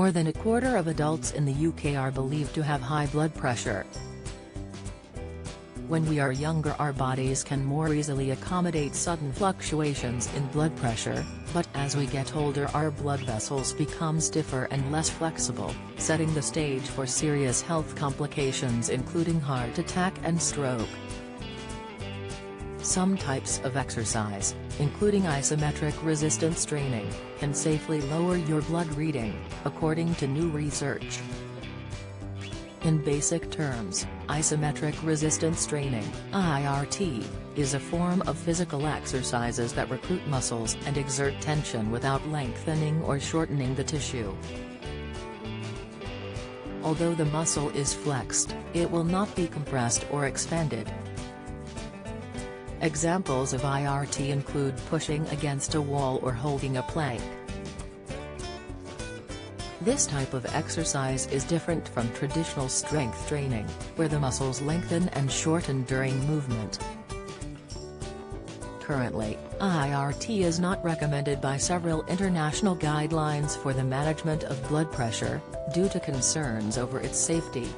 More than a quarter of adults in the UK are believed to have high blood pressure. When we are younger, our bodies can more easily accommodate sudden fluctuations in blood pressure, but as we get older our blood vessels become stiffer and less flexible, setting the stage for serious health complications including heart attack and stroke. Some types of exercise, including isometric resistance training, can safely lower your blood reading, according to new research. In basic terms, isometric resistance training (IRT) is a form of physical exercises that recruit muscles and exert tension without lengthening or shortening the tissue. Although the muscle is flexed, it will not be compressed or expanded. Examples of IRT include pushing against a wall or holding a plank. This type of exercise is different from traditional strength training, where the muscles lengthen and shorten during movement. Currently, IRT is not recommended by several international guidelines for the management of blood pressure, due to concerns over its safety.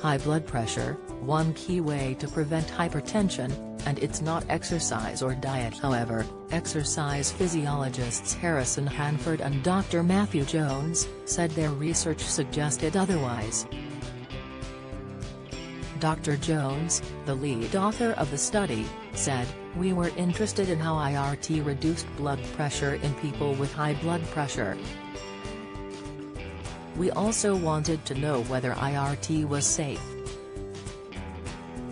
High blood pressure, one key way to prevent hypertension, and it's not exercise or diet. However, exercise physiologists Harrison Hanford and Dr. Matthew Jones said their research suggested otherwise. Dr. Jones, the lead author of the study, said, "We were interested in how IRT reduced blood pressure in people with high blood pressure. We also wanted to know whether IRT was safe.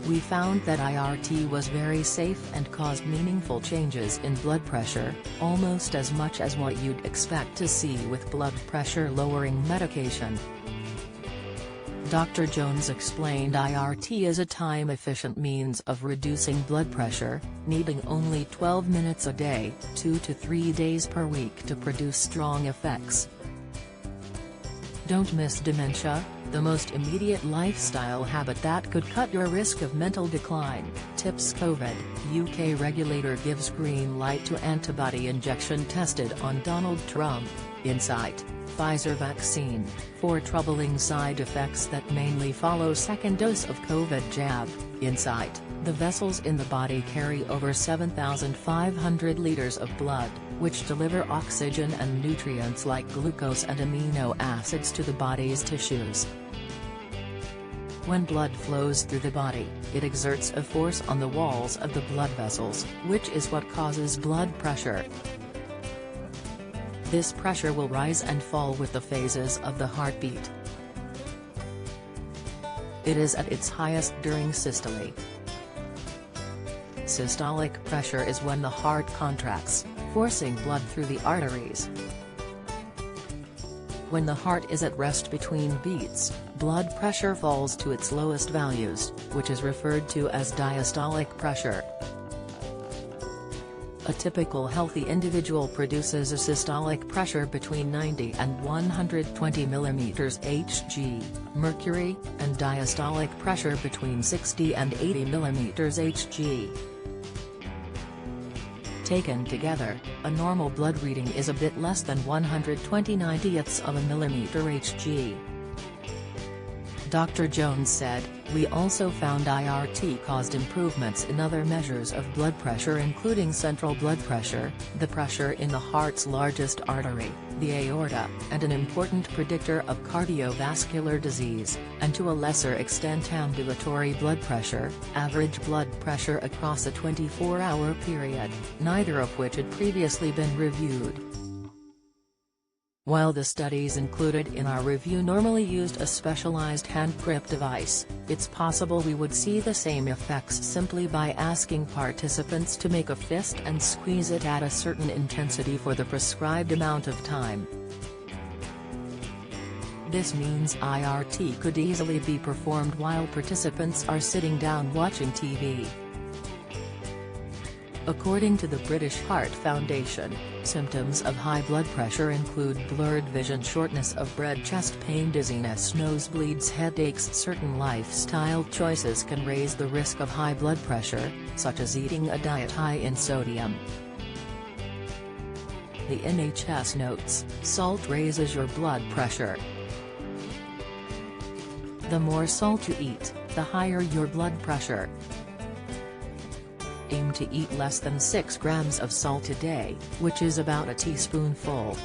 We found that IRT was very safe and caused meaningful changes in blood pressure, almost as much as what you'd expect to see with blood pressure lowering medication." Dr. Jones explained IRT is a time-efficient means of reducing blood pressure, needing only 12 minutes a day, 2 to 3 days per week to produce strong effects. Don't miss dementia, the most immediate lifestyle habit that could cut your risk of mental decline. Tips COVID, UK regulator gives green light to antibody injection tested on Donald Trump. Insight, Pfizer vaccine, 4 troubling side effects that mainly follow second dose of COVID jab. Insight, the vessels in the body carry over 7,500 liters of blood, which deliver oxygen and nutrients like glucose and amino acids to the body's tissues. When blood flows through the body, it exerts a force on the walls of the blood vessels, which is what causes blood pressure. This pressure will rise and fall with the phases of the heartbeat. It is at its highest during systole. Systolic pressure is when the heart contracts, forcing blood through the arteries. When the heart is at rest between beats, blood pressure falls to its lowest values, which is referred to as diastolic pressure. A typical healthy individual produces a systolic pressure between 90 and 120 mm Hg, mercury, and diastolic pressure between 60 and 80 mm Hg. Taken together, a normal blood reading is a bit less than 120/90ths of a millimeter Hg. Dr. Jones said, "We also found IRT caused improvements in other measures of blood pressure including central blood pressure, the pressure in the heart's largest artery, the aorta, and an important predictor of cardiovascular disease, and to a lesser extent ambulatory blood pressure, average blood pressure across a 24-hour period, neither of which had previously been reviewed." While the studies included in our review normally used a specialized hand grip device, it's possible we would see the same effects simply by asking participants to make a fist and squeeze it at a certain intensity for the prescribed amount of time. This means IRT could easily be performed while participants are sitting down watching TV. According to the British Heart Foundation, symptoms of high blood pressure include blurred vision, shortness of breath, chest pain, dizziness, nosebleeds, headaches. Certain lifestyle choices can raise the risk of high blood pressure, such as eating a diet high in sodium. The NHS notes, salt raises your blood pressure. The more salt you eat, the higher your blood pressure. Aim to eat less than 6 grams of salt a day, which is about a teaspoonful.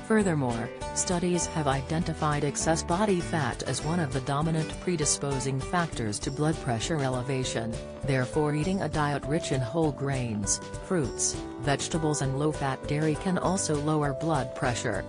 Furthermore, studies have identified excess body fat as one of the dominant predisposing factors to blood pressure elevation, therefore eating a diet rich in whole grains, fruits, vegetables and low-fat dairy can also lower blood pressure.